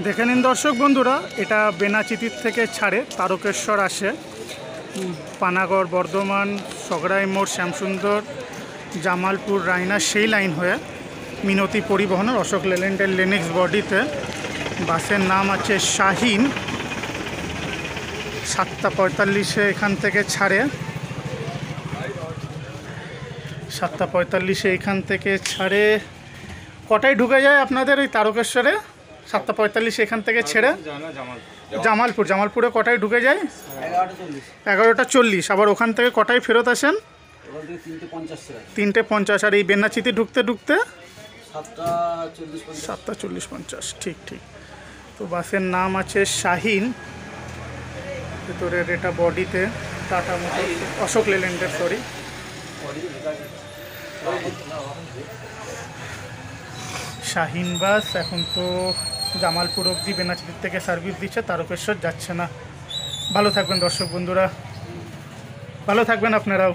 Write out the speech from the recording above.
দেখে নিন দর্শক বন্ধুরা, এটা বেনাচিতির থেকে ছাড়ে তারকেশ্বর আসে, পানাগড়, বর্ধমান, সগড়াই মোড়, শ্যামসুন্দর, জামালপুর, রায়না সেই লাইন হয়ে মিনতি পরিবহনের অশোক লেল্যান্ডের লেনেক্স বডিতে বাসের নাম আছে শাহিন। 7:45 এখান থেকে ছাড়ে, 7:45 এখান থেকে ছাড়ে। কটায় ঢুকে যায় আপনাদের এই তারকেশ্বরে? 7:45 এখান থেকে ছেড়ে জামালপুরে কটায় ঢুকে যায়? 11:40। আবার ওখান থেকে কটায় ফেরত আসেন? 3:50। আর এই বেনাচিতি ঢুকতে ঢুকতে 7:40-50। ঠিক ঠিক। তো বাসের নাম আছে শাহিন, ভেতরের এটা বডিতে টাটা মোটর, অশোক লেল্যান্ডের, সরি। শাহিন বাস এখন তো জামালপুর অবধি বেনাচিতির থেকে সার্ভিস দিচ্ছে, তারকেশ্বর যাচ্ছে না। ভালো থাকবেন দর্শক বন্ধুরা, ভালো থাকবেন আপনারাও।